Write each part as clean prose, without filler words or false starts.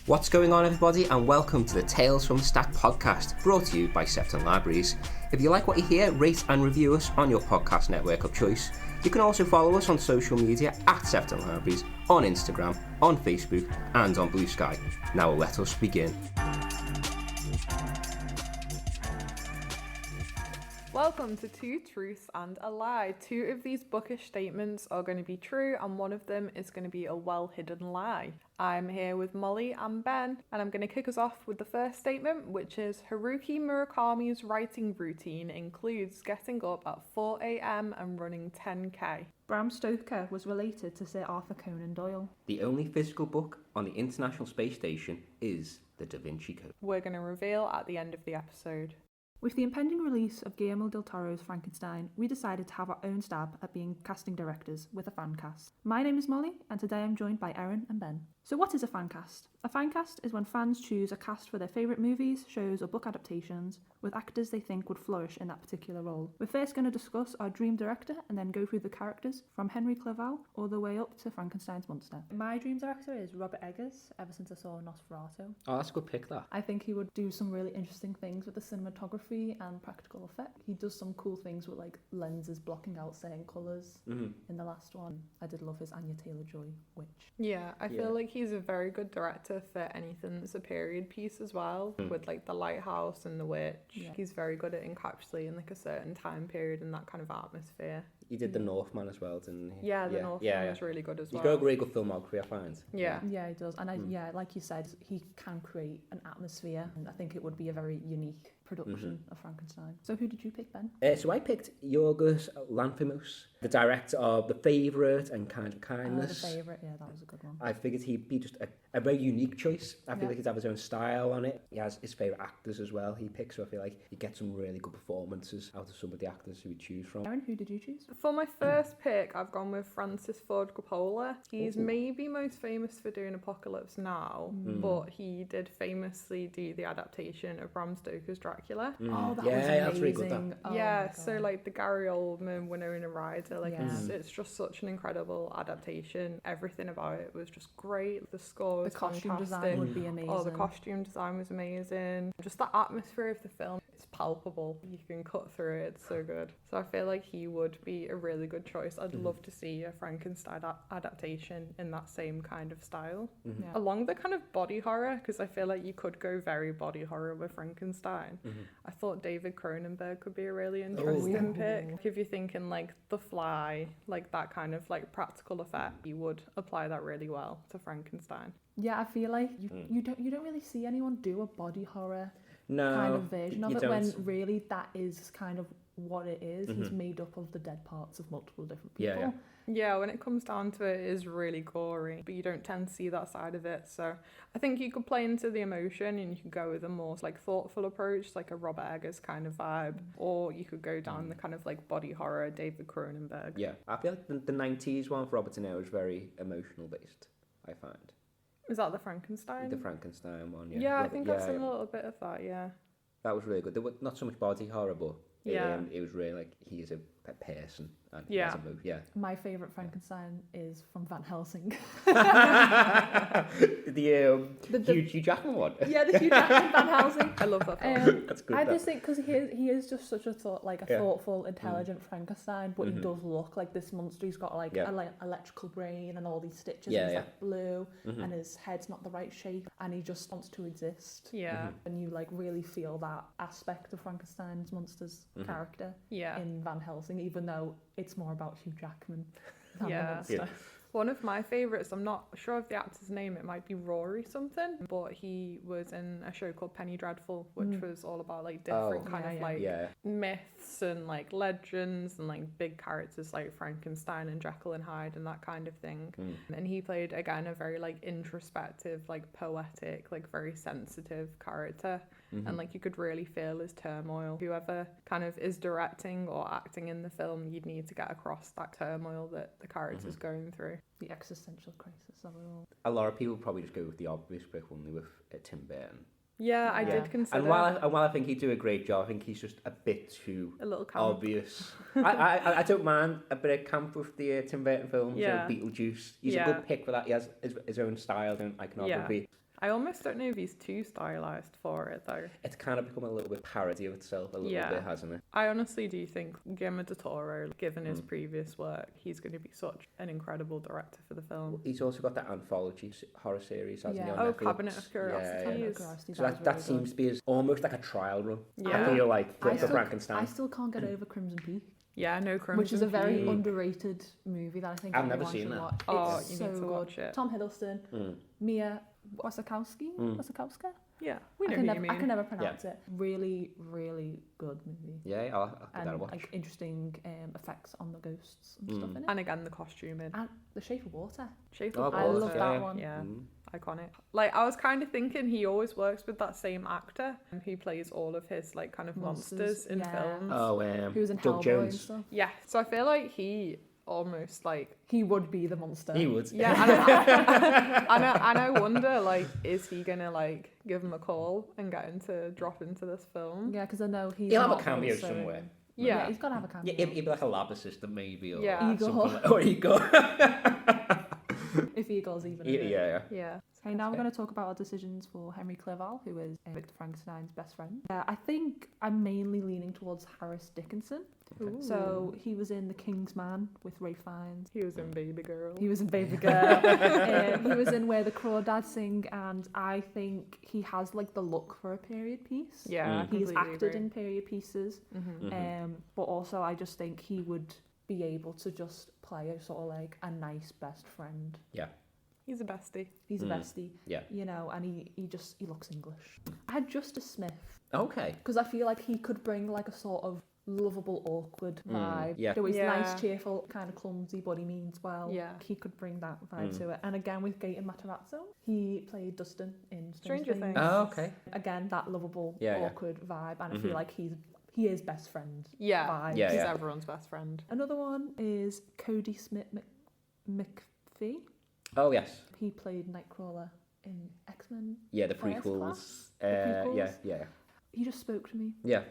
What's going on, everybody, and welcome to the Tales from the Stack podcast, brought to you by Sefton Libraries. If you like what you hear, rate and review us on your podcast network of choice. You can also follow us on social media at Sefton Libraries, on Instagram, on Facebook, and on Blue Sky. Now let us begin. Welcome to Two Truths and a Lie. Two of these bookish statements are going to be true, and one of them is going to be a well-hidden lie. I'm here with Mollie and Ben, and I'm going to kick us off with the first statement, which is Haruki Murakami's writing routine includes getting up at 4 a.m. and running 10k. Bram Stoker was related to Sir Arthur Conan Doyle. The only physical book on the International Space Station is the Da Vinci Code. We're going to reveal at the end of the episode. With the impending release of Guillermo del Toro's Frankenstein, we decided to have our own stab at being casting directors with a fan cast. My name is Mollie, and today I'm joined by Erin and Ben. So what is a fan cast? A fan cast is when fans choose a cast for their favourite movies, shows or book adaptations with actors they think would flourish in that particular role. We're first going to discuss our dream director and then go through the characters from Henry Clerval all the way up to Frankenstein's monster. My dream director is Robert Eggers, ever since I saw Nosferatu. Oh, that's a good pick, that. I think he would do some really interesting things with the cinematography and practical effect. He does some cool things with like lenses blocking out certain colours. In the last one, I did love his Anya Taylor-Joy witch. Yeah, I feel like he's a very good director for anything that's a period piece as well, with like The Lighthouse and The Witch. Yeah. He's very good at encapsulating like a certain time period and that kind of atmosphere. He did The Northman as well, didn't he? Yeah, The Northman was really good as well. He's got a great good filmography, I find. Yeah. Yeah, he does. And like you said, he can create an atmosphere, and I think it would be a very unique production of Frankenstein. So who did you pick, Ben? So I picked Yorgos Lanthimos, the director of The Favourite and Kind of Kindness. The Favourite, yeah, that was a good one. I figured he'd be just a very unique choice. I feel like he'd have his own style on it. He has his favourite actors as well he picks, so I feel like you get some really good performances out of some of the actors who we choose from. Erin, who did you choose? For my first pick, I've gone with Francis Ford Coppola. He's maybe most famous for doing Apocalypse Now, but he did famously do the adaptation of Bram Stoker's Dracula. Oh, that was that's really good. amazing. Oh yeah, my so God. like the Gary Oldman, Winona Ryder, like Yeah. it's just such an incredible adaptation. Everything about it was just great. The score was the costume fantastic. design would be amazing. Oh, the costume design was amazing. Just the atmosphere of the film, it's palpable. You can cut through it. It's so good. So I feel like he would be a really good choice. I'd love to see a Frankenstein adaptation in that same kind of style. Yeah. Along the kind of body horror, because I feel like you could go very body horror with Frankenstein. I thought David Cronenberg could be a really interesting pick. If you're thinking like The Fly, like that kind of like practical effect, you would apply that really well to Frankenstein. Yeah, I feel like you don't really see anyone do a body horror No, kind of version of you it don't. when really that is kind of what it is. He's made up of the dead parts of multiple different people. Yeah. Yeah, when it comes down to it, it is really gory, but you don't tend to see that side of it. So I think you could play into the emotion and you could go with a more like thoughtful approach, like a Robert Eggers kind of vibe, or you could go down the kind of like body horror David Cronenberg. Yeah, I feel like the 90s one for Robert De Niro is very emotional based, I find. Is that the Frankenstein? The Frankenstein one, yeah. Yeah, I think I've seen a little bit of that, yeah. That was really good. There was not so much body horror, but Yeah. it was really like he is a person and Yeah. he has a move. Yeah. My favourite Frankenstein is from Van Helsing. the Hugh Jackman one. Yeah, the Hugh Jackman Van Helsing. I love that film. That's good. I that. just think because he is just such a thoughtful, intelligent Frankenstein, but he does look like this monster. He's got like an electrical brain and all these stitches. And he's like blue, and his head's not the right shape, and he just wants to exist. Yeah. And you like really feel that aspect of Frankenstein's monster's character in Van Helsing, even though it's more about Hugh Jackman than the monster. Yeah. One of my favourites, I'm not sure of the actor's name, it might be Rory something, but he was in a show called Penny Dreadful, which was all about like different myths and like legends and like big characters like Frankenstein and Jekyll and Hyde and that kind of thing. And he played again a very like introspective, like poetic, like very sensitive character. And like you could really feel his turmoil. Whoever kind of is directing or acting in the film, you'd need to get across that turmoil that the character's going through. The existential crisis of it all. A lot of people probably just go with the obvious pick, wouldn't they, with Tim Burton. Yeah, I did consider. And while I think he'd do a great job, I think he's just a bit too a little camp. obvious. I don't mind a bit of camp with the Tim Burton films. Yeah. So Beetlejuice. He's a good pick for that. He has his own style and iconography. I almost don't know if he's too stylized for it though. It's kind of become a little bit parody of itself a little bit, hasn't it? I honestly do think Guillermo del Toro, given his previous work, he's going to be such an incredible director for the film. He's also got that anthology horror series, hasn't he? On Netflix. Cabinet of Curiosities. So that seems to be almost like a trial run. Yeah. I feel like for Frankenstein. I still can't get over Crimson Peak. Yeah, no Crimson Which is a very underrated movie that I think I've never seen that. Watch. Oh, it's you so need to watch it. Tom Hiddleston, Mia Wasikowska? Wasikowska? Yeah, we know who you mean. I can never pronounce it. Really, really good movie. Yeah, I'll give that a watch. Like interesting effects on the ghosts and stuff in it. And again, the costuming. And The Shape of Water. I love that one. Yeah. Iconic. Like, I was kind of thinking he always works with that same actor who plays all of his like kind of monsters in films. Oh, who was in Doug Hellboy Jones. and stuff. Yeah, so I feel like he almost like he would be the monster. He would. Yeah, and I wonder like, is he gonna like give him a call and get him to drop into this film? Yeah, because I know he'll have a cameo somewhere. Yeah, he's got to have a cameo. Yeah, he'd be like a lab assistant maybe, or Eagle. Or Eagle. If Eagle's even. Yeah. Okay, now we're going to talk about our decisions for Henry Clerval, who is Victor Frankenstein's best friend. I think I'm mainly leaning towards Harris Dickinson. Ooh. So he was in The King's Man with Ralph Fiennes. He was in Baby Girl. He was in Baby Girl. He was in Where the Crawdads Sing, and I think he has like the look for a period piece. Yeah, he's acted in period pieces, but also I just think he would be able to just play a sort of like a nice best friend. Yeah. He's a bestie. He's a bestie. Yeah. You know, and he looks English. I had Justice Smith. Okay. Because I feel like he could bring like a sort of lovable, awkward vibe. Yeah. So he's nice, cheerful, kind of clumsy, but he means well. Yeah. He could bring that vibe to it. And again, with Gaten Matarazzo, he played Dustin in Stranger Things. Oh, okay. Again, that lovable, awkward vibe. And I feel like he is best friend vibe. He's everyone's best friend. Another one is Cody Smith McPhee. Oh, yes. He played Nightcrawler in X-Men. Yeah, the prequels. Yeah. He just spoke to me. Yeah.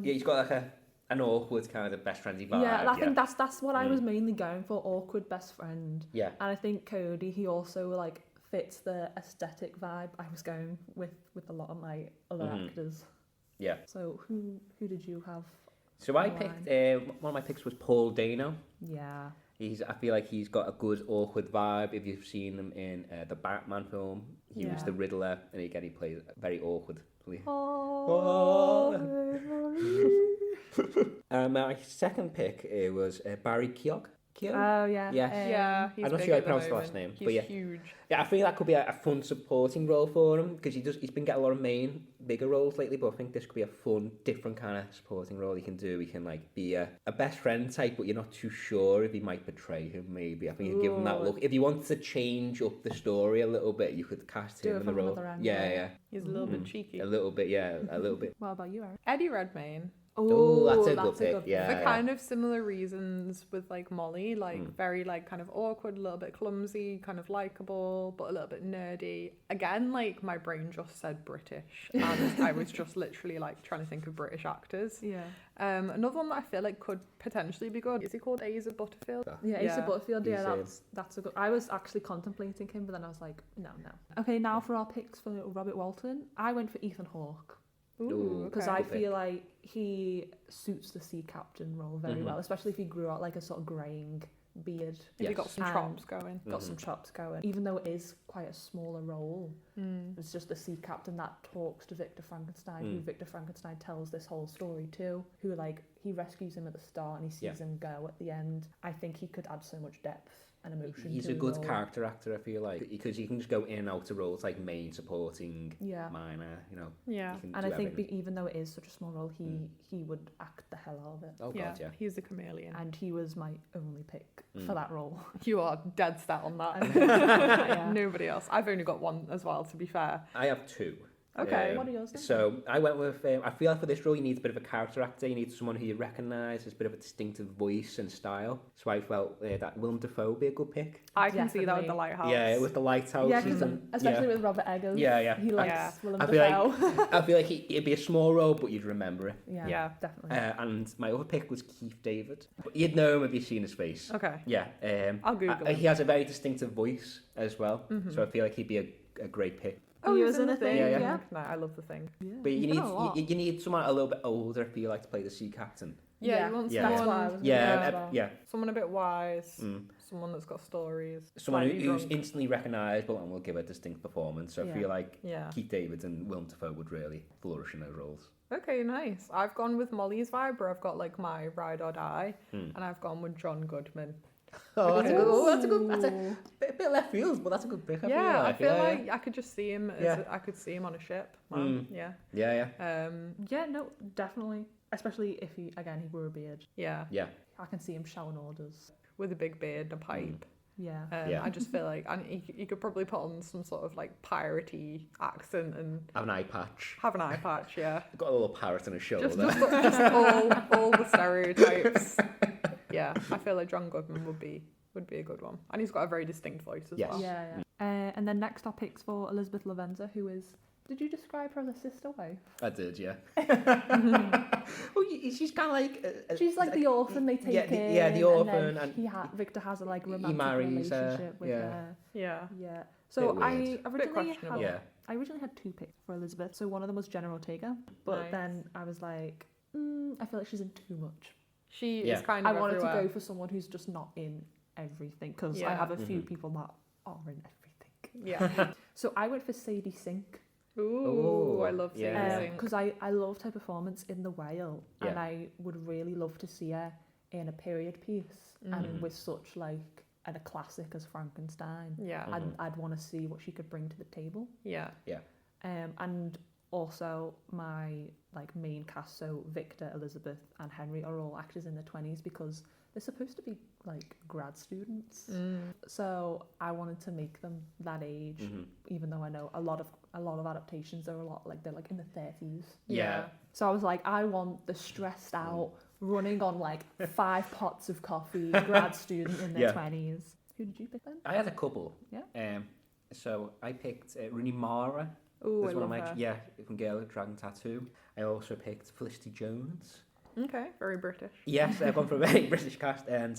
He's got like an awkward kind of best friendly vibe. Yeah, I think that's what I was mainly going for, awkward best friend. Yeah. And I think Cody, he also like fits the aesthetic vibe I was going with a lot of my other actors. Yeah. So who did you have? So I picked, one of my picks was Paul Dano. Yeah. I feel like he's got a good awkward vibe. If you've seen him in the Batman film, he was the Riddler, and again he plays very awkward. My second pick was Barry Keogh. Oh yeah. Yeah. I'm not sure how to pronounce the last name, he's but yeah, huge. Yeah, I feel that could be a fun supporting role for him because he's been getting a lot of bigger roles lately. But I think this could be a fun, different kind of supporting role he can do. He can like be a best friend type, but you're not too sure if he might betray him. Maybe I think you give him that look. If you wanted to change up the story a little bit, you could cast him in the role. Yeah. He's a little bit cheeky. A little bit, yeah, a little bit. What about you, Erin? Eddie Redmayne. Oh, that's a good pick. Yeah, for kind of similar reasons with like Mollie, like very like kind of awkward, a little bit clumsy, kind of likable, but a little bit nerdy. Again, like my brain just said British, and I was just literally like trying to think of British actors. Yeah. Another one that I feel like could potentially be good. Is he called Asa Butterfield? Yeah, Asa Butterfield. Yeah, that's a good. I was actually contemplating him, but then I was like, no. Okay, now for our picks for Robert Walton, I went for Ethan Hawke. Because I feel like he suits the sea captain role very well, especially if he grew out like a sort of greying beard. If he got some chops going. Some chops going. Even though it is quite a smaller role, it's just the sea captain that talks to Victor Frankenstein, who Victor Frankenstein tells this whole story to, who like he rescues him at the start and he sees him go at the end. I think he could add so much depth and emotion. He's a good character actor, I feel like, because he can just go in and out of roles like main, supporting, minor, you know. Yeah, and I think even though it is such a small role, he would act the hell out of it. Oh God, yeah. He's a chameleon, and he was my only pick for that role. You are dead set on that. Nobody else. I've only got one as well, to be fair. I have two. Okay. What are yours then? So I went with, I feel like for this role you need a bit of a character actor, you need someone who you recognise, has a bit of a distinctive voice and style. So I felt that Willem Dafoe would be a good pick. I can see that with the Lighthouse. Yeah, with the Lighthouse. Yeah, especially with Robert Eggers. Yeah. He likes Willem I feel like it'd be a small role, but you'd remember it. Yeah, definitely. And my other pick was Keith David. But you'd know him if you'd seen his face. Okay. Yeah. I'll Google him. He has a very distinctive voice as well, so I feel like he'd be a great pick. Oh, he was in The Thing. Yeah. No, I love The Thing. Yeah. But you need someone a little bit older if you like to play the sea captain. Yeah, you want Yeah. someone. That's why I was Someone a bit wise. Someone that's got stories. Someone slightly who's drunk. instantly recognisable and will give a distinct performance. So I feel like Yeah. Keith David and Willem Dafoe would really flourish in those roles. Okay, nice. I've gone with Mollie's vibe, where I've got like my ride or die, and I've gone with John Goodman. Oh, that's a good. That's a bit left field, but that's a good pick. I feel like I could just see him. I could see him on a ship. Yeah. Yeah, no, definitely. Especially if he grew a beard. Yeah. I can see him shouting orders. With a big beard and a pipe. Yeah. I just feel like, and you could probably put on some sort of like piratey accent and have an eye patch. Yeah. Got a little parrot on his shoulder. Just all the stereotypes. Yeah, I feel like John Goodman would be a good one, and he's got a very distinct voice as well. Yeah. And then next our picks for Elizabeth Lavenza, who is. Did you describe her as a sister wife? I did, yeah. Well, she's kind of like... she's like the orphan they take in. Yeah, the orphan. And Victor has a like romantic marries relationship with her. Yeah. So I originally had two picks for Elizabeth. So one of them was Jenna Ortega. But then I was like, I feel like she's in too much. She is kind of I wanted everywhere. to go for someone who's just not in everything. Because I have a few people that are in everything. Yeah. So I went for Sadie Sink. Ooh, I love Sadie Sink. Because I loved her performance in The Whale, and I would really love to see her in a period piece and with such like a classic as Frankenstein. Yeah. I'd want to see what she could bring to the table. Yeah. And also my like main cast, so Victor, Elizabeth, and Henry are all actors in their 20s because they're supposed to be like grad students. So I wanted to make them that age, even though I know a lot of adaptations are they're like in the 30s. Yeah. So I was like, I want the stressed out, running on like 5 pots of coffee grad student in their 20s. Who did you pick then? I had a couple. Yeah. So I picked Rooney Mara. Ooh, I love her. Yeah, from Girl with Dragon Tattoo. I also picked Felicity Jones. Okay, very British. Yes, I've gone for a very British cast, and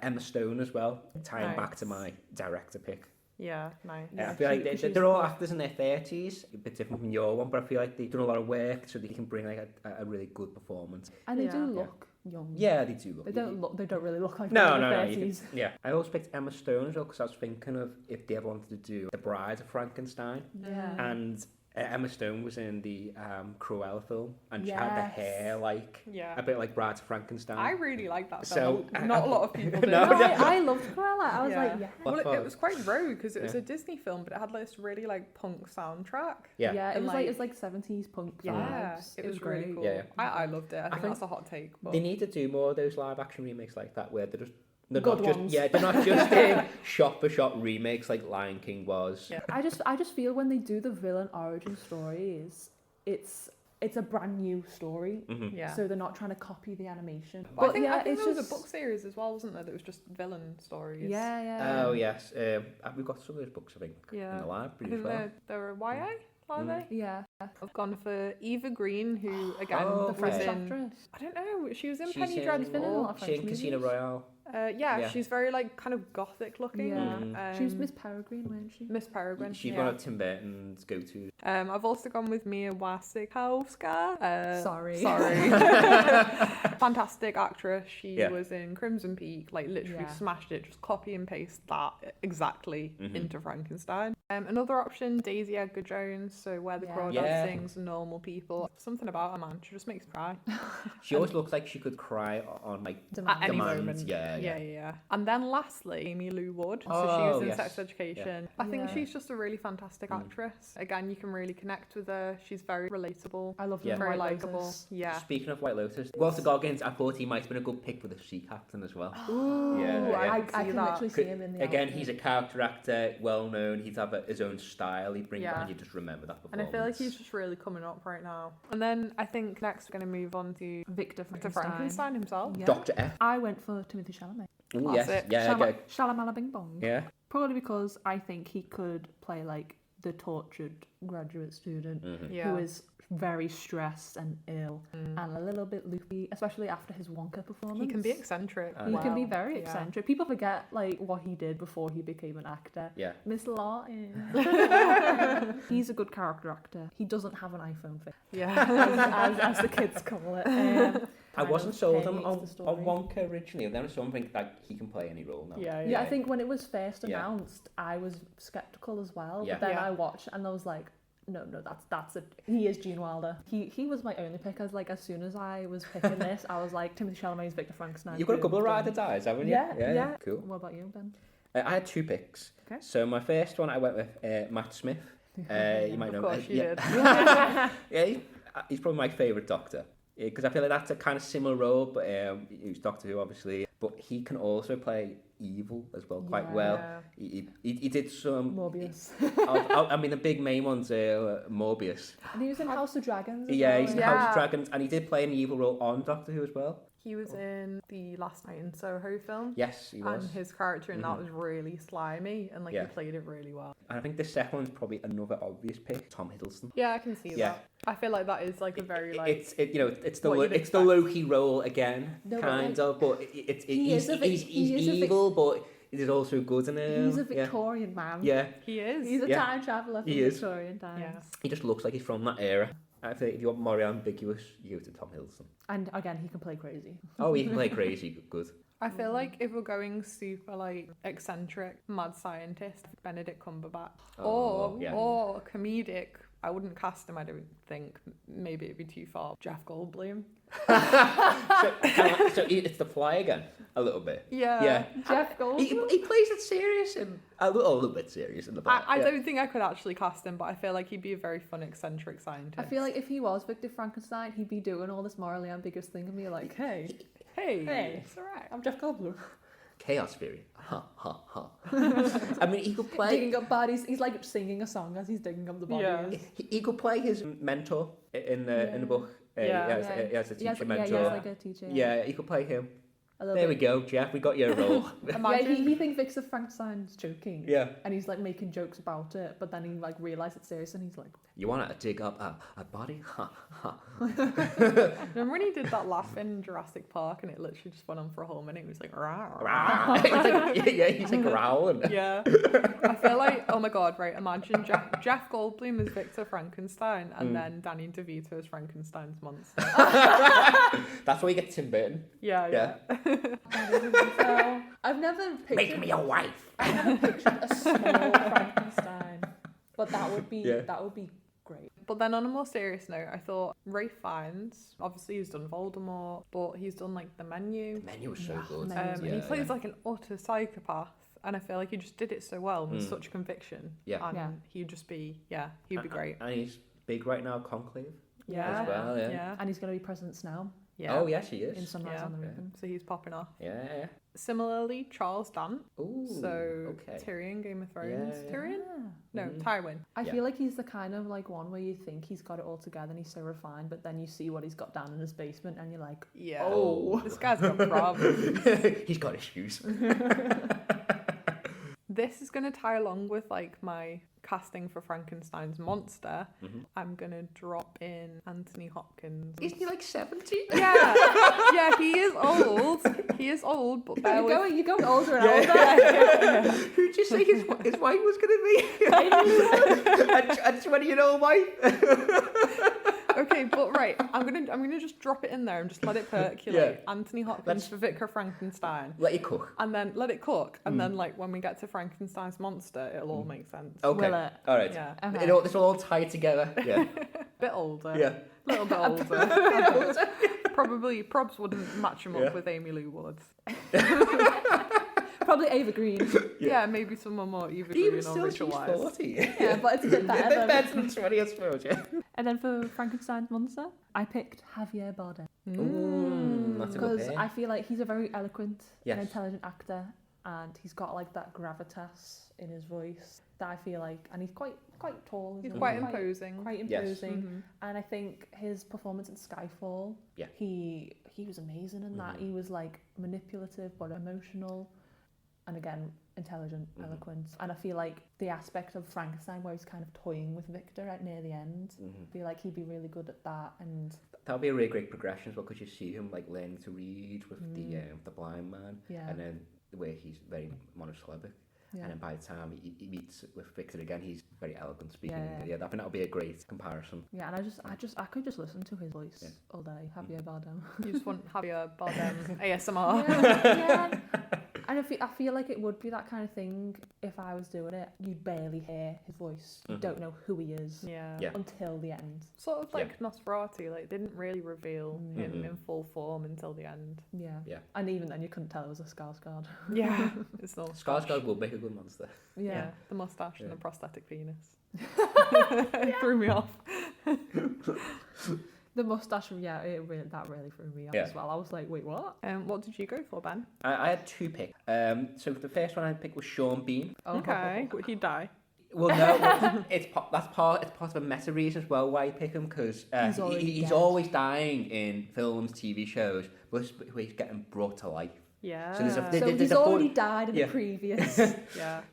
Emma Stone as well, tying back to my director pick. Yeah, nice. I feel like they're all actors in their 30s, a bit different from your one, but I feel like they've done a lot of work so they can bring like a really good performance. And they do look young. Yeah, they do look. They don't really look like no, they're in their 30s. Yeah. I also picked Emma Stone as well because I was thinking of if they ever wanted to do The Bride of Frankenstein. Yeah. And Emma Stone was in the Cruella film, and she had the hair like a bit like Bride of Frankenstein. I really like that film. So not a lot of people do. I loved Cruella. I was like, Well, it was quite rogue because it was a Disney film, but it had like this really like punk soundtrack. Yeah, it was like 70s punk vibes. It was great. really cool. Yeah. I loved it. I think that's a hot take. But they need to do more of those live action remakes like that where they're just They're not just doing shot for shot remakes like Lion King was. Yeah. I just feel when they do the villain origin stories, it's a brand new story. Yeah. So they're not trying to copy the animation. But I think there was a book series as well, wasn't there? That was just villain stories. Yeah. Oh yes, we've got some of those books I think in the library as well. They're YA. Are they? Yeah. I've gone for Eva Green, who again The French was in. actress. I don't know. She was in She's Penny in- Dreadful. She's in Casino Royale. She's very like kind of gothic looking. Yeah. She was Miss Peregrine, wasn't she? Miss Peregrine. She's one of Tim Burton's go-to. I've also gone with Mia Wasikowska. Sorry. Fantastic actress. She was in Crimson Peak, like literally smashed it. Just copy and paste that exactly into Frankenstein. Another option, Daisy Edgar Jones. So Where the Crawdads Sings, Normal People. Something about her, man. She just makes me cry. She always looks like she could cry on like at any demand. moment. Yeah. Yeah. And then lastly, Amy Lou Wood. So she was in Sex Education. Yeah. I think she's just a really fantastic actress. Again, you can really connect with her. She's very relatable. I love her. Very likeable. Yeah. Speaking of White Lotus, Walter Goggins, I thought he might have been a good pick for the She Captain as well. Ooh, I can literally see him in the Again, he's a character actor, well known. He'd have his own style. He'd bring it and you just remember that performance. And I feel like he's just really coming up right now. And then I think next we're going to move on to Victor Frankenstein himself. Yeah. Dr. F. I went for Timothée Chalamet. Ooh, yes. Yeah, Shalamala Bing Bong. Yeah. Probably because I think he could play like the tortured graduate student who is very stressed and ill and a little bit loopy, especially after his Wonka performance. He can be eccentric. He can be very eccentric. People forget like what he did before he became an actor. Yeah. Miss Lawton. He's a good character actor. He doesn't have an iPhone face. Yeah. as the kids call it. I wasn't sold on Wonka originally, and then I something that he can play any role now. Yeah, I think when it was first announced, I was skeptical as well. Yeah. But then I watched and I was like, no, that's it. He is Gene Wilder. He was my only pick. As soon as I was picking this, I was like, Timothée Chalamet's Victor Frankenstein. You've got a couple of ride or dies, haven't you? Yeah. Cool. What about you, Ben? I had 2 picks. Okay. So my first one, I went with Matt Smith. You might know. Of course you did. He's probably my favourite Doctor. Because I feel like that's a kind of similar role, but he's Doctor Who, obviously. But he can also play evil as well, quite well. He did some... Morbius. I mean, the big main one's Morbius. And he was in House of Dragons as well. he's in House of Dragons. And he did play an evil role on Doctor Who as well. He was in the Last Night in Soho film. Yes, he was. And his character in that was really slimy, and he played it really well. And I think the second one's probably another obvious pick, Tom Hiddleston. Yeah, I can see that. I feel like that is like a very like it's the Loki role again, kind of, but he's evil, but there's also good in him. He's a Victorian man. Yeah, he is. He's a time traveller from Victorian times. Yeah. He just looks like he's from that era. I think if you want more ambiguous, you go to Tom Hiddleston. And again, he can play crazy. Oh, he can play crazy. Good. I feel like if we're going super like eccentric, mad scientist, Benedict Cumberbatch, or comedic, I wouldn't cast him. I don't think. Maybe it'd be too far. Jeff Goldblum. so it's the Fly again, a little bit. Yeah. Jeff Goldblum. He plays it serious and a little bit serious in the back. I don't think I could actually cast him, but I feel like he'd be a very fun, eccentric scientist. I feel like if he was Victor Frankenstein, he'd be doing all this morally ambiguous thing and be like, hey, it's alright. I'm Jeff Goldblum. Chaos theory. I mean, he could play... Digging up bodies. He's like singing a song as he's digging up the bodies. Yeah. He could play his mentor in the book. He has a teacher mentor. Yeah, he has like a teacher. Yeah, he could play him. There we go, Jeff. We got your role. He thinks Victor Frankenstein's joking. Yeah. And he's like making jokes about it, but then he like realizes it's serious, and he's like, "You want to dig up a body?" Remember when he did that laugh in Jurassic Park, and it literally just went on for a whole minute? He was like, "Rah." He's like growling. Yeah. I feel like, oh my god, right? Imagine Jeff Goldblum as Victor Frankenstein, and then Danny DeVito as Frankenstein's monster. That's why you get Tim Burton. Yeah. So, I've never pictured... Make me a wife. I've never pictured a small Frankenstein, but that would be great. But then on a more serious note, I thought Ralph Fiennes, obviously he's done Voldemort, but he's done like The Menu. The Menu was so good. And he plays like an utter psychopath, and I feel like he just did it so well with such conviction. And he'd just be, he'd be great. And he's big right now, Conclave. Yeah. As well, yeah. And he's going to be President Snow. Yeah. Oh, yes, he is. In Sunrise on the Reaping. So he's popping off. Yeah. Similarly, Charles Dance. Ooh, so Tyrion, Game of Thrones. Yeah. Tyrion? No, Tywin. I feel like he's the kind of like one where you think he's got it all together and he's so refined, but then you see what he's got down in his basement and you're like, this guy's got problems. He's got issues. This is going to tie along with like my casting for Frankenstein's monster. I'm going to drop in Anthony Hopkins. Isn't he like 70? Yeah, he is old. He is old, but you're going older and older. Who'd you say his wife was going to be? A 20-year-old wife? Okay, but right, I'm gonna just drop it in there and just let it percolate. Anthony Hopkins for Victor Frankenstein. Let it cook. And then let it cook, and then like when we get to Frankenstein's monster, it'll all make sense. Okay. Will it? All right. Yeah. Okay. This will all tie together. Yeah. Bit older. Yeah. A little bit older. Probs wouldn't match him up with Amy Lou Woods. Probably Ava Green. Yeah, maybe someone more Eva Green or Rachel Weisz. 40. Yeah, but it's a bit better. A bit better than 20, I suppose, yeah. And then for Frankenstein's monster, I picked Javier Bardem. That's a good Because pick. I feel like he's a very eloquent Yes. and intelligent actor, and he's got like that gravitas in his voice that I feel like, and he's quite tall. He's isn't he? quite imposing. Quite Yes. imposing. And I think his performance in Skyfall, he was amazing in that. He was like manipulative but emotional, and again intelligent, eloquent. And I feel like the aspect of Frankenstein where he's kind of toying with Victor at near the end, I feel like he'd be really good at that. And that would be a really great progression as well, because you see him like learning to read with the blind man, and then the way he's very monosyllabic. Yeah. And then by the time he meets with Victor again, he's very eloquent speaking. Yeah, I think that would be a great comparison. Yeah, and I could just listen to his voice all day. Javier Bardem. You just want Javier Bardem ASMR. Yeah. And I feel like it would be that kind of thing if I was doing it. You'd barely hear his voice. You don't know who he is until the end. Sort of like Nosferatu, like they didn't really reveal him in full form until the end. Yeah. And even then you couldn't tell it was a Skarsgård. Yeah. It's not Skarsgård will make a good monster. Yeah. The moustache and the prosthetic penis. Threw me off. The moustache, that really threw me off as well. I was like, wait, what? What did you go for, Ben? I had two picks. So the first one I picked was Sean Bean. Okay, would he die? Well, no, it's part of a meta reason as well why you pick him, because he's always dying in films, TV shows, but he's getting brought to life. Yeah. So he's already died in the previous.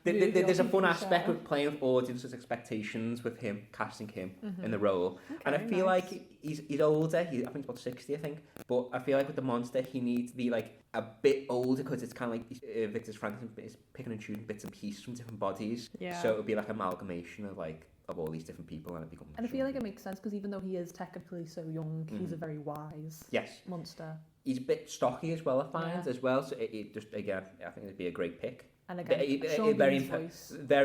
There's a fun aspect with playing with audience's expectations with him, casting him in the role. Okay, and I feel like he's older. I think he's about 60, I think. But I feel like with the monster, he needs to be like a bit older, because it's kind of like Victor's Frankenstein is picking and choosing bits and pieces from different bodies. Yeah. So it would be like amalgamation of all these different people, and it becomes. And I feel like it makes sense, because even though he is technically so young, he's a very wise monster. He's a bit stocky as well, I find, as well. So it just, again, I think it'd be a great pick. And again, very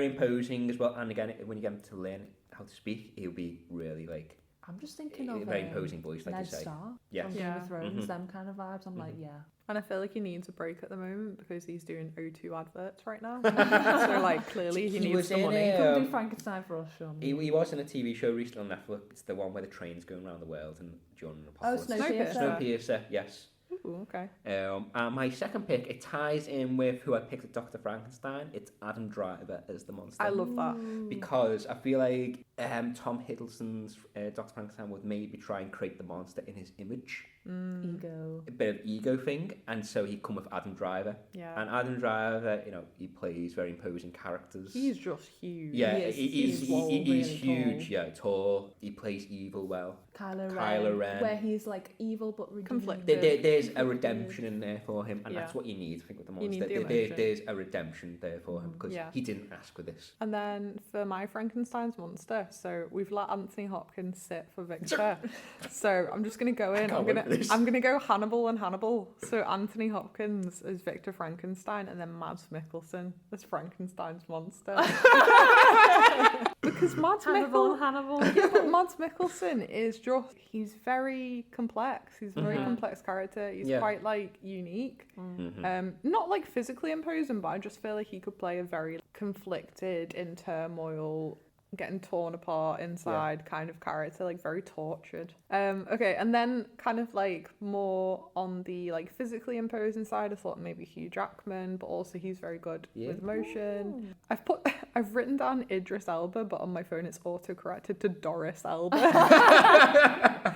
imposing as well. And again, when you get him to learn how to speak, he'll be really like. I'm just thinking of a very imposing voice, like Ned you say. Stark from Game of Thrones, them kind of vibes. I'm like, And I feel like he needs a break at the moment because he's doing O2 adverts right now. So like clearly he needs some money. Come do Frankenstein for us, Sean. He was in a TV show recently on Netflix. It's the one where the train's going around the world and during an apocalypse. Snowpiercer, yes. Ooh, okay. And my second pick, it ties in with who I picked at Dr. Frankenstein. It's Adam Driver as the monster. I love that. Because I feel like Tom Hiddleston's Dr. Frankenstein would maybe try and create the monster in his image. Ego. A bit of ego thing. And so he'd come with Adam Driver. Yeah. And Adam Driver, he plays very imposing characters. He's just huge. Yeah, he's huge. Tall. Tall. He plays evil well. Kylo Ren. Where he's like evil but conflicted. There's a redemption in there for him, and that's what you need, I think, with the monster. There's a redemption there for him, because he didn't ask for this. And then for my Frankenstein's monster, so we've let Anthony Hopkins sit for Victor. So I'm just gonna go in. I'm gonna go Hannibal and Hannibal. So Anthony Hopkins as Victor Frankenstein, and then Mads Mikkelsen as Frankenstein's monster. Because Mads Mikkelsen is he's very complex. He's a very complex character. He's quite like unique. Not like physically imposing, but I just feel like he could play a very conflicted, in turmoil, getting torn apart inside kind of character, like very tortured. Okay, and then kind of like more on the like physically imposing side, I thought maybe Hugh Jackman, but also he's very good with emotion. I've written down Idris Elba, but on my phone it's auto-corrected to Doris Elba.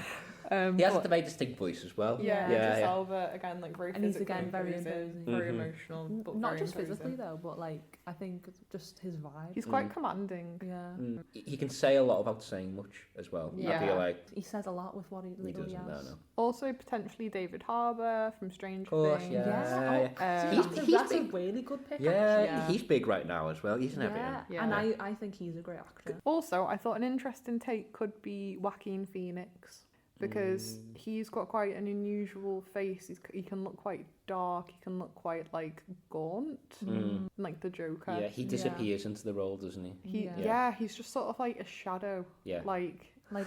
He has a very distinct voice as well. Idris Elba, again, like very physically he's again very imposing. Very emotional. But not very just imposing. physically though, but like I think just his vibe. He's quite commanding. Yeah. He can say a lot without saying much as well. I feel like he says a lot with what he doesn't. No. Also potentially David Harbour from Stranger Things. That's a really good pick. He's big right now as well. He's in everything. And I think he's a great actor. Also, I thought an interesting take could be Joaquin Phoenix. Because he's got quite an unusual face. He can look quite dark. He can look quite like gaunt, like the Joker. Yeah, he disappears into the role, doesn't he? He's just sort of like a shadow. Yeah, like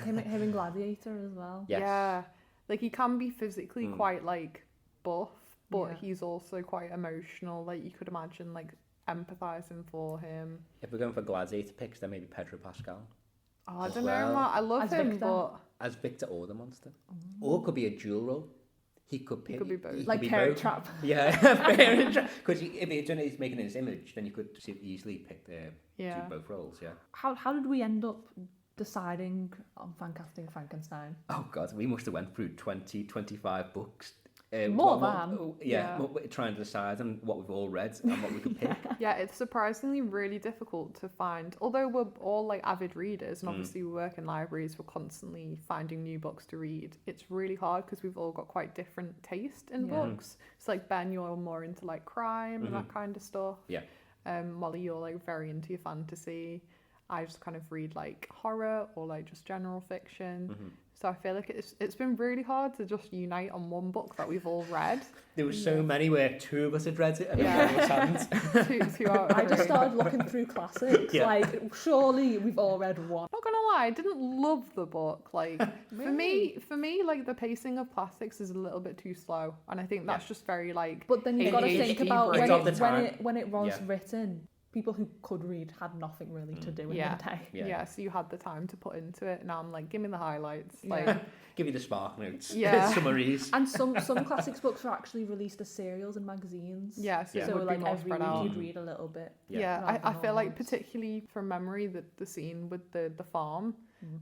him in Gladiator as well. Yes. Yeah, Like, he can be physically quite, like, buff, but he's also quite emotional. Like, you could imagine, like, empathising for him. If we're going for gladiator picks, then maybe Pedro Pascal. Oh, I don't know, Matt. I love him, Victor. but... As Victor or the monster. Or it could be a dual role. He could be both. Like Parent Trap. Yeah, Parent Trap. Because if he's making his image, then you could easily pick do both roles, yeah. How did we end up deciding on fan casting Frankenstein? Oh, God, we must have went through 25 books. More than. Trying to decide on what we've all read and what we could pick. Yeah, it's surprisingly really difficult to find. Although we're all like avid readers, and obviously we work in libraries, we're constantly finding new books to read. It's really hard because we've all got quite different taste in books. So like Ben, you're more into like crime and that kind of stuff. Yeah. Mollie, you're like very into your fantasy. I just kind of read like horror or like just general fiction. So I feel like it's been really hard to just unite on one book that we've all read. There were so many where two of us had read it and one was hadn't. two out of I just started looking through classics. Yeah. Like, surely we've all read one. Not gonna lie, I didn't love the book. Like for me, like the pacing of classics is a little bit too slow, and I think that's just very like. But then you've got to think about when it was written. People who could read had nothing really to do in their day. Yeah, so you had the time to put into it. Now I'm like, give me the highlights. Yeah. Like, give you the spark notes, summaries. And some classics books are actually released as serials in magazines. Yeah, so it would like be more every spread week out. you'd read a little bit. Yeah, I feel like particularly from memory that the scene with the farm,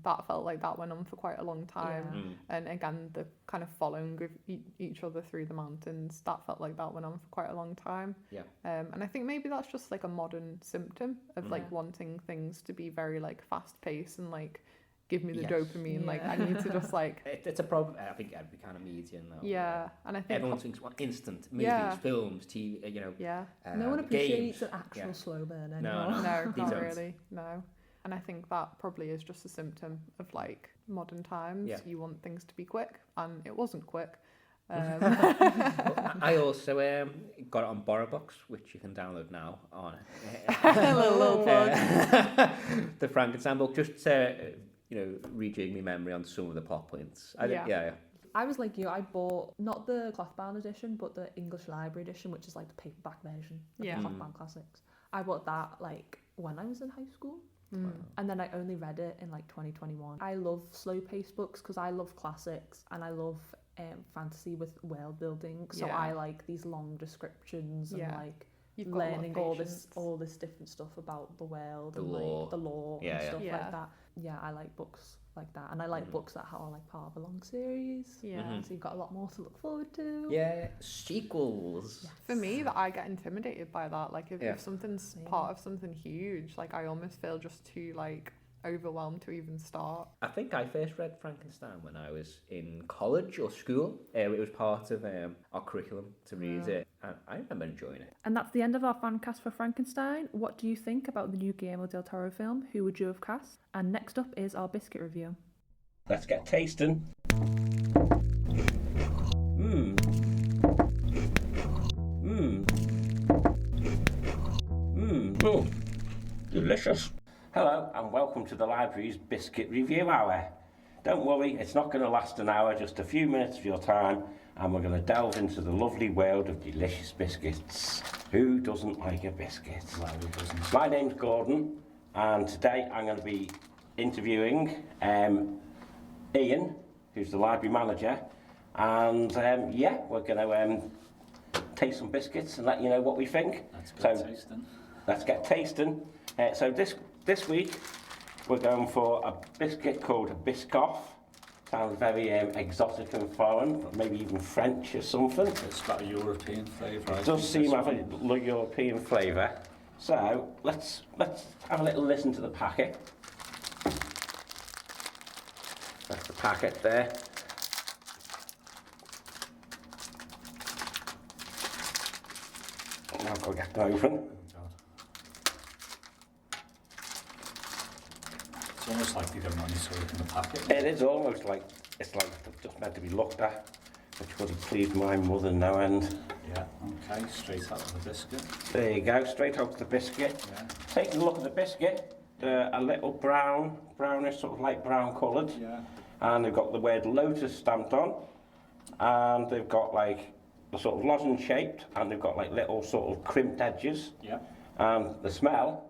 that felt like that went on for quite a long time. And again, the kind of following of each other through the mountains, that felt like that went on for quite a long time. Yeah. And I think maybe that's just like a modern symptom of like wanting things to be very like fast paced and like give me the dopamine. Like I need to just like it's a problem. I think every kind of media now. Yeah, and I think everyone thinks instant movies, films, TV. No one appreciates games. an actual slow burn anymore. No, not really. No. And I think that probably is just a symptom of like modern times. Yeah. You want things to be quick, and it wasn't quick. I also got it on BorrowBox, which you can download now on little plug. The Frankenstein book, just to rejig my memory on some of the plot points. I was like you, I bought not the clothbound edition, but the English Library edition, which is like the paperback version of the clothbound classics. I bought that like when I was in high school. And then I only read it in like 2021. I love slow-paced books because I love classics and I love fantasy with world building. So I like these long descriptions and like learning all this different stuff about the world and like the lore and stuff like that. Yeah, I like books like that, and I like books that are like part of a long series. So you've got a lot more to look forward to. Yeah, sequels. Yes. For me, that I get intimidated by that. Like if something's part of something huge, like I almost feel just too like overwhelmed to even start. I think I first read Frankenstein when I was in college or school. It was part of our curriculum to read it, and I remember enjoying it. And that's the end of our fan cast for Frankenstein. What do you think about the new Guillermo del Toro film? Who would you have cast? And next up is our biscuit review. Let's get tasting. Oh, delicious. Hello and welcome to the library's Biscuit Review Hour. Don't worry, it's not going to last an hour, just a few minutes of your time, and we're going to delve into the lovely world of delicious biscuits. Who doesn't like a biscuit? Well, who doesn't? My name's Gordon, and today I'm going to be interviewing Ian, who's the library manager, and we're going to taste some biscuits and let you know what we think. That's good tasting. Let's get tasting. So this week we're going for a biscuit called Biscoff. Sounds very exotic and foreign, maybe even French or something. It's got a European flavour. It does seem to have a European flavour. So let's have a little listen to the packet. That's the packet there. Now I've got to get them open. It's almost like you don't only saw it in the packet. It is almost like it's like just meant to be looked at, which would have pleased my mother no end. Yeah, okay, straight out of the biscuit. There you go, straight out of the biscuit. Yeah. Taking a look at the biscuit, a little brownish, sort of light brown coloured. Yeah. And they've got the word Lotus stamped on. and they've got like the sort of lozenge shaped, and they've got like little sort of crimped edges. Yeah. And the smell.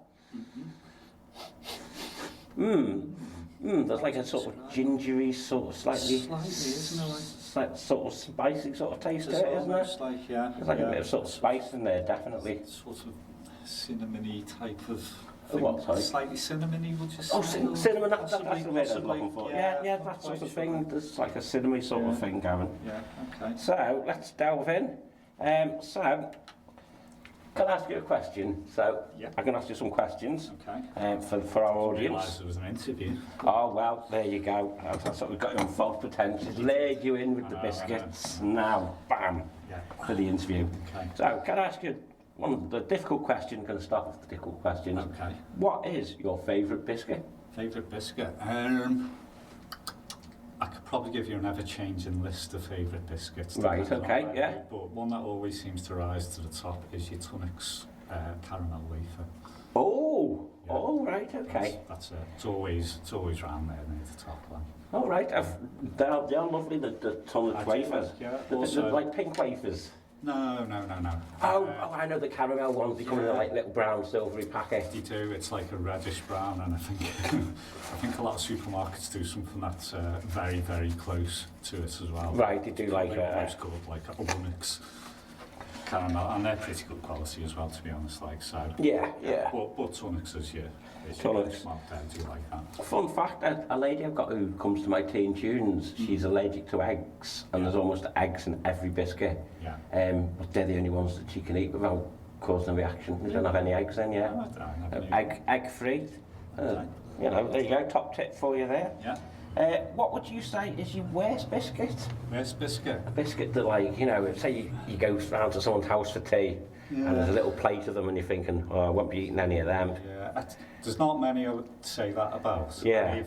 There's like a sort of gingery, sort of slightly, isn't it? Like sort of spicy sort of taste to it, isn't there? Like, yeah. There's like a bit of sort of spice in there, definitely. Sort of cinnamony type of thing. What type? Slightly cinnamony, would you say? Oh, cinnamon, that's the word I'm possibly. looking for. Yeah, that sort of thing. There's like a cinnamony sort of thing going. Yeah, okay. So, let's delve in. So, can I ask you a question? So, yeah. I can ask you some questions. Okay. For our audience. I didn't realise there was an interview. Oh, well, there you go. That's what we've got you on false pretensions. Laid you in with the biscuits. Now, bam, for the interview. Okay. So, can I ask you one of the difficult question? Going to start with the difficult questions. Okay. What is your favourite biscuit? Favourite biscuit? I could probably give you an ever-changing list of favourite biscuits. Right, okay, yeah. But one that always seems to rise to the top is your Tunnocks caramel wafer. Oh, Yeah. oh, right, okay. That's it. It's always round there near the top line. All right, they're lovely, the Tunnocks wafers. Yeah. They're like pink wafers. No. Oh, I know the caramel ones. They come in a like little brown silvery packet. They do. It's like a reddish brown, and I think a lot of supermarkets do something that's very, very close to it as well. Right, they do like it's called like a Tunnocks caramel, and they're pretty good quality as well, to be honest. Like so. Yeah. But Tunnocks is your Tunnocks. benchmark there. Do you like that? Fun fact, a lady I've got who comes to my teen tunes, she's allergic to eggs, and there's almost eggs in every biscuit. Yeah. But they're the only ones that she can eat without causing a reaction. They don't have any eggs in, yeah. Egg free. You know, there you go, top tip for you there. Yeah. What would you say is your worst biscuit? Worst biscuit? A biscuit that, like, you know, say you go round to someone's house for tea, and there's a little plate of them, and you're thinking, oh, I won't be eating any of them. Yeah, there's not many I would say that about. Yeah.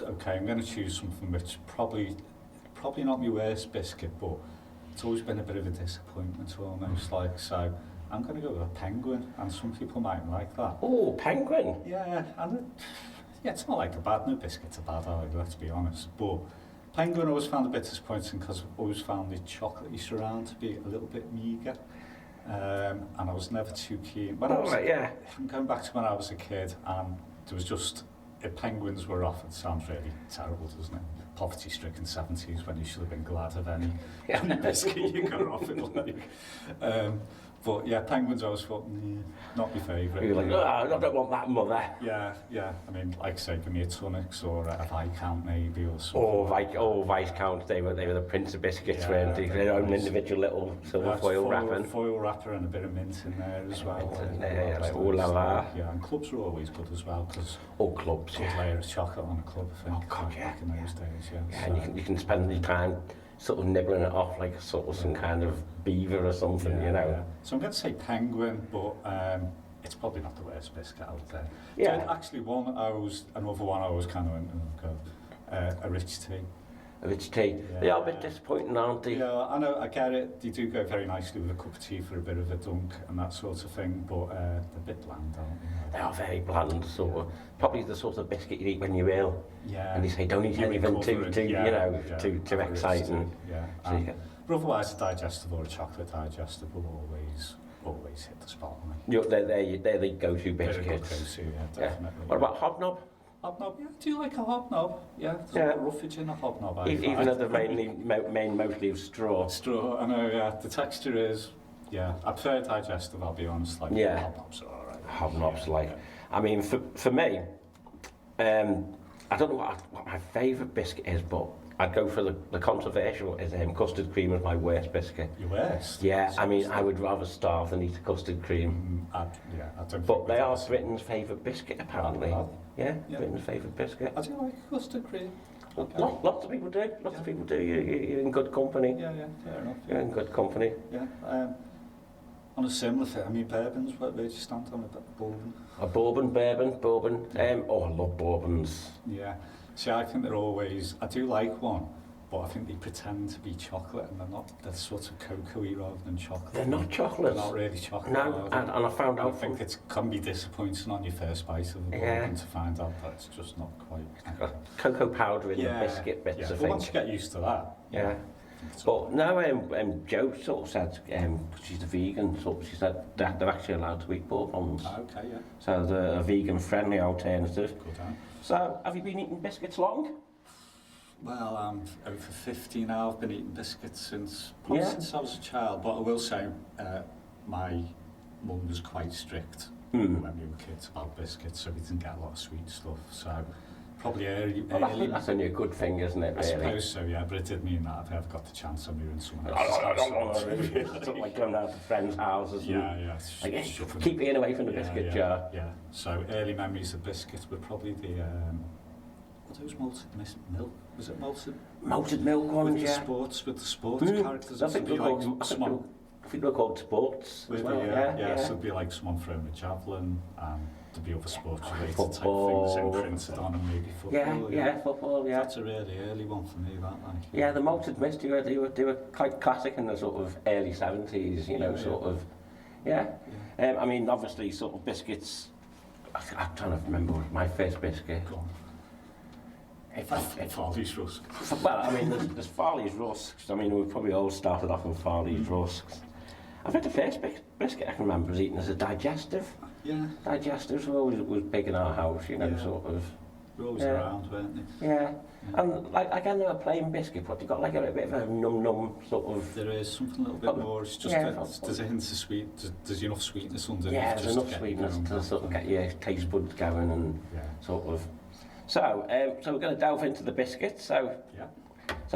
Okay, I'm going to choose something which probably not my worst biscuit, but it's always been a bit of a disappointment almost, like, so I'm going to go with a penguin, and some people might like that. Oh, penguin? Yeah, and it's not like no biscuits are bad either, let's be honest, but penguin I always found a bit disappointing because I've always found the chocolatey surround to be a little bit meagre, and I was never too keen. I'm going back to when I was a kid, and there was just, if penguins were offered, sounds really terrible, doesn't it? Poverty-stricken 70s when you should have been glad of any biscuit you got offered. Like. But yeah, penguins I always thought, not my favourite. You're like, I don't want that, mother. Yeah. I mean, like say, give me a Tunnocks or a Viscount maybe or something. Viscount, they were the Prince of Biscuits, weren't they? Their own individual little silver foil wrapping. Foil wrapper and a bit of mint in there as well. Yeah, like, oh la la. Yeah, and clubs are always good as well, because clubs, good layer of chocolate on a club, I think. Oh, God, yeah. Back in those days, yeah. Yeah, and you can spend your time sort of nibbling it off like sort of some kind of beaver or something, you know. Yeah. So I'm going to say penguin, but it's probably not the worst biscuit out there. Yeah. So actually, another one I was kind of went, oh God, a rich tea. A rich tea. Yeah. They are a bit disappointing, aren't they? Yeah, I know, I get it. They do go very nicely with a cup of tea for a bit of a dunk and that sort of thing, but they're a bit bland, aren't they? They are very bland, sort of. Probably the sort of biscuit you eat when you're ill. Yeah. And they say don't eat anything too exciting. Yeah. So but otherwise, a digestible or a chocolate digestible always hit the spot. They're the go-to biscuits. Yeah, definitely. What about hobnob? Hobnob, yeah. Do you like a hobnob? Yeah. There's a roughage in a hobnob. Even though they're made mostly of straw. Straw, I know, yeah. The texture is, I prefer digestive, I'll be honest. Like, hobnobs are alright. Hobnobs, I mean, for me, I don't know what my favourite biscuit is, but I'd go for the controversial is custard cream is my worst biscuit. Your worst? Yeah, I mean, I would rather starve than eat a custard cream. I don't. But they are Britain's favourite biscuit, apparently. Yeah, Britain's favourite biscuit. I do like custard cream. Okay. Lots of people do. Lots of people do. You're in good company. Yeah, fair enough. You're in good company. Yeah. On a similar thing, I mean, bourbons, where do you stand on a bourbon? A bourbon. I love bourbons. Yeah. See, I think they're always, I do like one, but I think they pretend to be chocolate and they're not. They're sort of cocoa-y rather than chocolate. They're not chocolate. They're not really chocolate. No, and I found out. I think it can be disappointing on your first bite of the and to find out that it's just not quite. It's got cocoa powder in the biscuit bits, I think. Once you get used to that. Yeah. But no, Jo sort of said, she's a vegan, so she said that they're actually allowed to eat bourbons. Okay, yeah. So they're a vegan-friendly alternative. Good, huh? So, have you been eating biscuits long? Well, I'm over 50 now. I've been eating biscuits since I was a child. But I will say, my mum was quite strict when we were kids about biscuits, so we didn't get a lot of sweet stuff. So probably early. That's only a good thing, isn't it? Really? I suppose so, yeah. But it did mean that if I ever got the chance, I'm moving somewhere else. Sort of like going down to friends' houses. Yeah. Keep eating away from the biscuit jar. Yeah. So early memories of biscuits were probably the. What those malted milk? Was it malted milk ones? With the sports characters. I think they're called sports. So it'd be like someone throwing a javelin, there'd be other sports related type things imprinted on, and maybe football. Football. Yeah, that's a really early one for me. That like. Yeah, the malted mist. They were quite classic in the sort of early 70s. I mean, obviously, sort of biscuits. I'm trying to remember my first biscuit. Go on. Farley's rusks. Well, I mean, there's Farley's rusks. I mean, we probably all started off with Farley's rusks. I think the first biscuit I can remember was eating as a digestive. Yeah. Digestives was big in our house, sort of. They're always around, weren't they? Yeah. And like again, they were plain biscuit, but they got like a bit of a num sort of. There is something a little bit more. It's just there's a hint of sweet. There's enough sweetness underneath. Yeah, there's enough sweetness to sort of get your taste buds going and sort of. So we're going to delve into the biscuits. So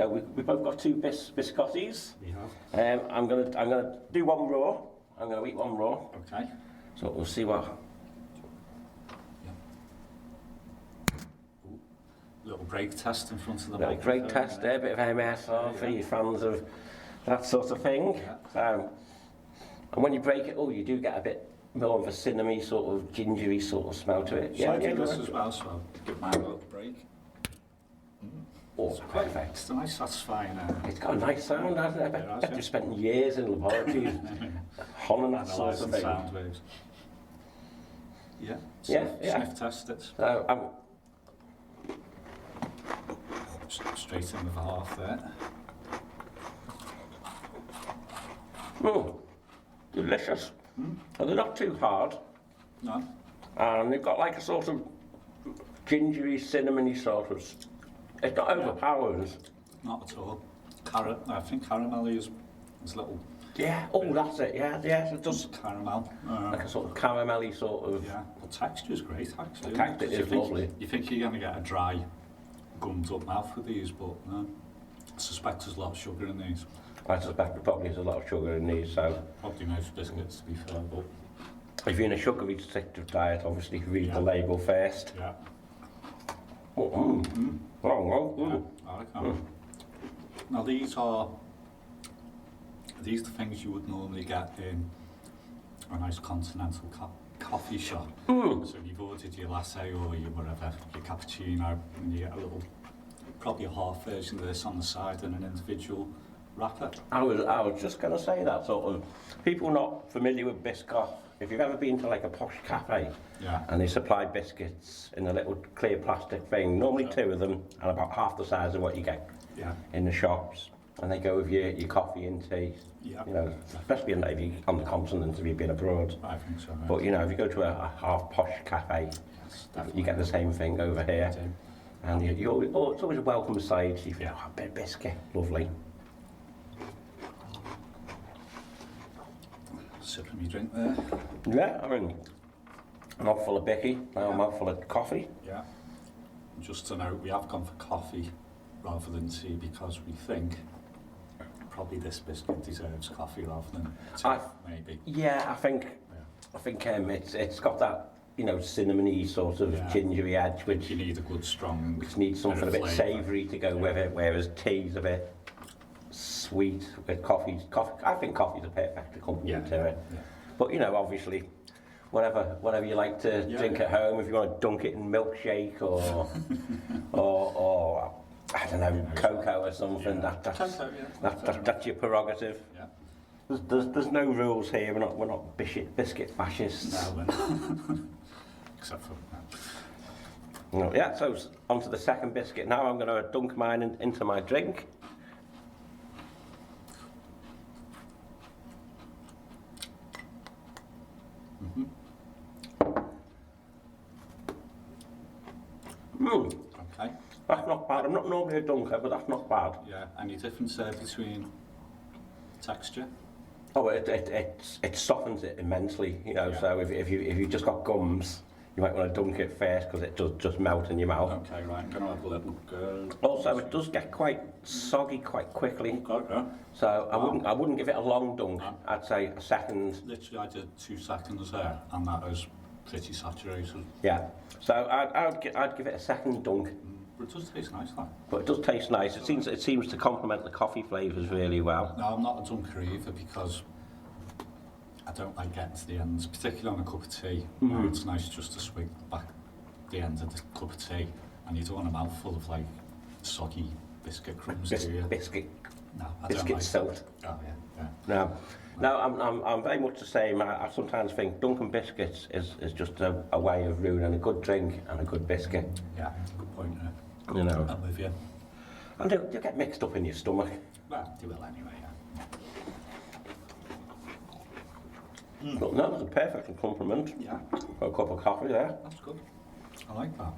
we both got two biscottis. We have. I'm gonna do one raw. I'm going to eat one raw. Okay. So we'll see what. Little break test in front of the little break test there, a bit of MSR for you fans of that sort of thing. Yeah. So, and when you break it, you do get a bit more of a cinnamony sort of gingery sort of smell to it. So I do this as well, so I'll give mine a little break. Oh, perfect. It's a nice satisfying. It's got a nice sound, hasn't it? I bet you've spent years in laboratories honing that sort of thing. Sound waves. Yeah. Sniff test it. So straight in with the half there. Delicious. And they're not too hard. No. And they've got like a sort of gingery, cinnamony sort of. It's not overpowering. Not at all. I think caramel is little. Yeah. That's it. Yeah. It does caramel. Like a sort of caramelly sort of. Yeah. The texture is great actually. The texture is lovely. You think you're going to get a dry, gummed up mouth with these, but no. I suspect there's a lot of sugar in these. I suspect there probably is a lot of sugar in these, so. Probably most biscuits, to be fair, but. If you're in a sugary restrictive diet, obviously read the label first. Yeah. I like that. Now these are the things you would normally get in a nice continental coffee shop. So you've ordered your latte or your whatever, your cappuccino, and you get a little, probably a half version of this on the side and an individual wrapper. I was just going to say that sort of, people not familiar with Biscoff, if you've ever been to like a posh cafe and they supply biscuits in a little clear plastic thing, normally two of them and about half the size of what you get in the shops, and they go with your coffee and tea, especially if you're on the continent, if you've been abroad. I think so. But if you go to a half posh cafe, you get the same thing over here, and it's always a welcome sight. You feel, a bit of biscuit, lovely. Sipping me drink there. Yeah, I mean, a mouthful of bicky, now a mouthful of coffee. Yeah. Just to note, we have gone for coffee rather than tea because we think probably this biscuit deserves coffee rather than tea, maybe. Yeah, I think it's got that cinnamony sort of gingery edge, which you need a good strong. Which needs something a bit savoury to go with it, whereas tea's a bit sweet with coffee. I think coffee's a perfect accompaniment to it. Yeah. But obviously, whatever you like to drink at home, if you want to dunk it in milkshake or I don't know, cocoa or something. Yeah. That's your prerogative. Yeah. There's no rules here. We're not biscuit fascists. No, we're not. Except for No, yeah. So on to the second biscuit. Now I'm going to dunk mine into my drink. Okay. That's not bad. I'm not normally a dunker, but that's not bad. Yeah. Any difference between texture? Oh, it softens it immensely. You know, so if you just got gums, you might want to dunk it first because it does just melt in your mouth. Okay, right. I'm going to have a little go. Also, it does get quite soggy quite quickly. Okay. So I wouldn't give it a long dunk. I'd say a second. Literally, I did 2 seconds there, and that was pretty saturated. Yeah. So I'd give it a second dunk. But it does taste nice, though. But it does taste nice. It seems to complement the coffee flavours really well. No, I'm not a dunker either because I don't like getting to the ends, particularly on a cup of tea. It's nice just to swing back the end of the cup of tea, and you don't want a mouthful of like soggy biscuit crumbs, do you? Biscuit. No, I Biscuit don't like salt. That. Oh yeah. No, I'm very much the same. I sometimes think Dunkin' Biscuits is just a way of ruining a good drink and a good biscuit. Yeah, good point. You know. I'm with you. And they'll get mixed up in your stomach. Well, they will anyway. Yeah. But no, it's a perfect compliment. Yeah. For a cup of coffee there. That's good. I like that.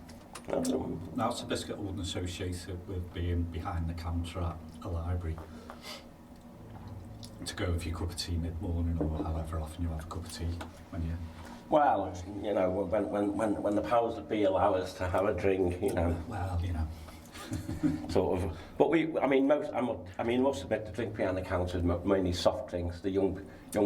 That's Now, it's a biscuit I wouldn't associate it with being behind the counter at a library. To go with your cup of tea mid-morning or however often you have a cup of tea when you... Well, you know, when the powers that be allow us to have a drink, you know. Well, you know. Sort of. But most of it, the drink behind the counter is mainly soft drinks. The young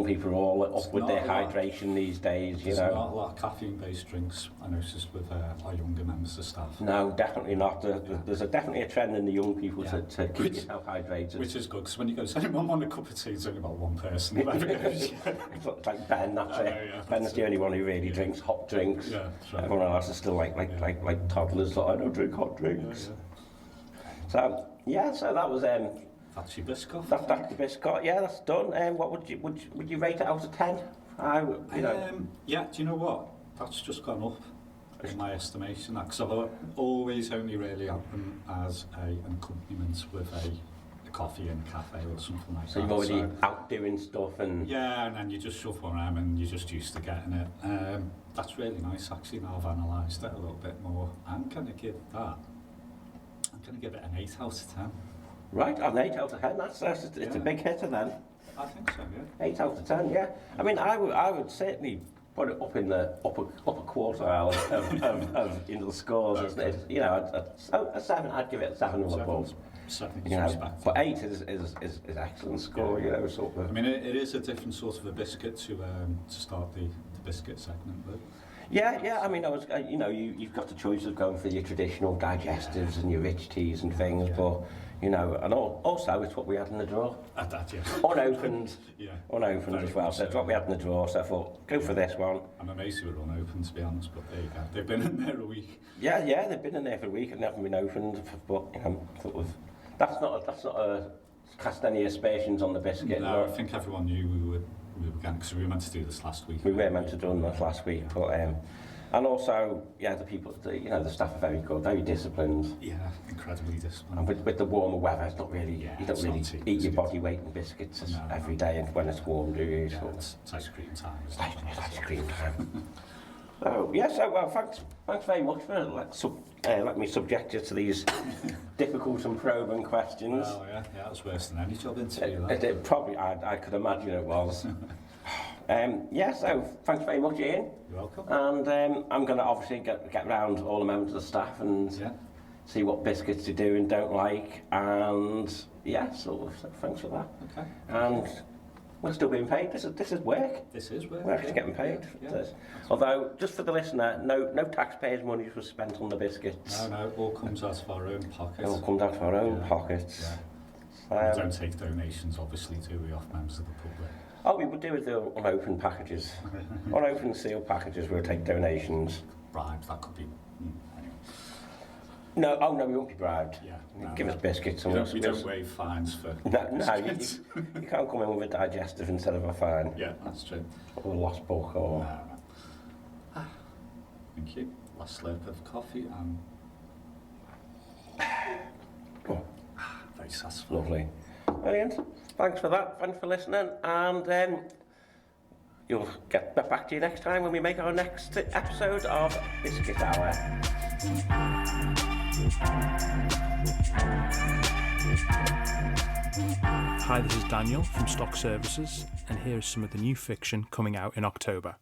people are all up with their hydration these days, you know. There's not a lot of caffeine-based drinks, I noticed, with our younger members of staff. No, definitely not. There's definitely a trend in the young people to keep yourself hydrated. Which is good, because when you go, does anyone want a cup of tea? It's only about one person who ever goes. It's like Ben, that's it. Yeah, Ben's the only one who really drinks hot drinks. Yeah, that's right. Everyone else is still like toddlers. Like, I don't drink hot drinks. So that was That's your biscuit. That's the biscuit. Yeah, that's done. What would you rate it out of 10? Yeah, do you know what? That's just gone up in my estimation. Because I've always only really had them as an accompaniment with a coffee in a cafe or something like that. So you've already out doing stuff and... Yeah, and then you just shuffle around and you're just used to getting it. That's really nice, actually. Now I've analysed it a little bit more. I'm going to give it an 8 out of 10. Right, an 8 out of 10. It's a big hitter then. I think so, yeah. 8 out of 10, yeah. I mean, I would certainly put it up in the upper quartile of the scores. Okay. You know, a 7. I'd give it a 7 or above. 7 You know, but 8 is excellent score. Yeah. You know, sort of. I mean, it is a different sort of a biscuit to start the biscuit segment with. Yeah. I mean, you've got the choice of going for your traditional digestives and your rich teas and things, but you know, and also it's what we had in the drawer. At that, yeah. Unopened. Unopened as well. So it's what we had in the drawer. So I thought, go for this one. I'm amazed they were unopened, to be honest, but there you go. They've been in there a week. Yeah, they've been in there for a week and they haven't been opened. But you know, sort of, that's not a cast any aspersions on the biscuit. No, I think everyone knew we were going, because we were meant to do this last week. We were meant to do this last week, but and also, yeah, the staff are very good, very disciplined. Yeah, incredibly disciplined. And with the warmer weather, it's not really, you don't really eat your body weight in biscuits every day, and when it's warm, do you? Yeah, so it's ice cream time. It's ice cream time. Well, thanks very much for letting me subject you to these difficult and probing questions. Well, yeah, it was worse than any job interview. It probably, I could imagine it was. So thanks very much, Ian. You're welcome. And I'm going to obviously get round all the members of the staff and see what biscuits they do and don't like. And so thanks for that. Okay. And we're still being paid. This is work. This is work. We're actually getting paid. Yeah. Although, just for the listener, no taxpayers' money was spent on the biscuits. No, it all comes out of our own pockets. It all comes out of our own pockets. Yeah. We don't take donations, obviously, do we, off members of the public? Oh, we would do with the unopened packages. Unopened sealed packages, we'll take donations. Bribes, that could be... Anyway. No, we won't be bribed. Yeah. Give us biscuits. And we don't waive fines for biscuits. You can't come in with a digestive instead of a fine. Yeah, that's true. Or a lost book or... No. Thank you. Last slurp of coffee and... very satisfying. Lovely. Brilliant. Thanks for that. Thanks for listening. And you'll get back to you next time when we make our next episode of Biscuit Hour. Hi, this is Daniel from Stock Services, and here is some of the new fiction coming out in October.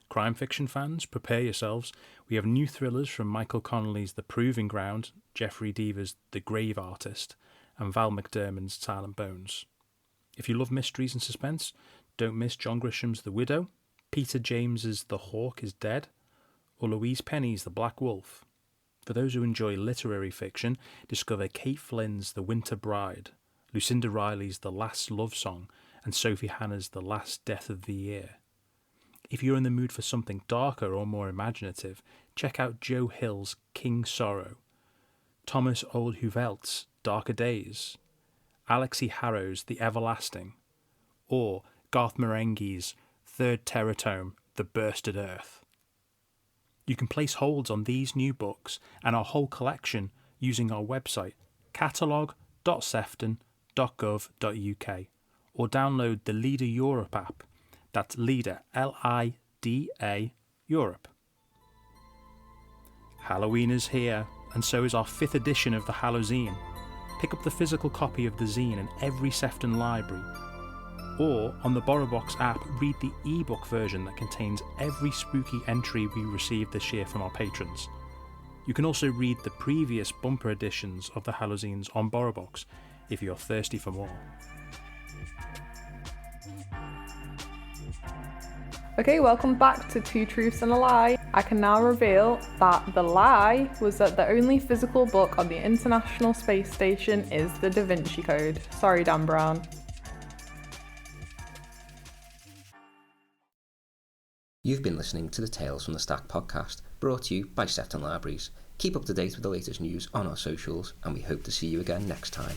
Crime fiction fans, prepare yourselves. We have new thrillers from Michael Connelly's The Proving Ground, Jeffrey Deaver's The Grave Artist, and Val McDermid's Silent Bones. If you love mysteries and suspense, don't miss John Grisham's The Widow, Peter James's The Hawk is Dead, or Louise Penny's The Black Wolf. For those who enjoy literary fiction, discover Kate Flynn's The Winter Bride, Lucinda Riley's The Last Love Song, and Sophie Hannah's The Last Death of the Year. If you're in the mood for something darker or more imaginative, check out Joe Hill's King Sorrow, Thomas Oldhuvelt's Darker Days, Alexi Harrow's The Everlasting, or Garth Marenghi's third terratome, The Bursted Earth. You can place holds on these new books and our whole collection using our website catalogue.sefton.gov.uk or download the Leader Europe app. That's Leader, L-I-D-A, Europe. Halloween is here, and so is our 5th edition of the Hallowzine. Pick up the physical copy of the zine in every Sefton library, or on the BorrowBox app, read the ebook version that contains every spooky entry we received this year from our patrons. You can also read the previous bumper editions of the Hallowzines on BorrowBox if you're thirsty for more. Okay, welcome back to Two Truths and a Lie. I can now reveal that the lie was that the only physical book on the International Space Station is the Da Vinci Code. Sorry, Dan Brown. You've been listening to the Tales from the Stack podcast, brought to you by Sefton Libraries. Keep up to date with the latest news on our socials, and we hope to see you again next time.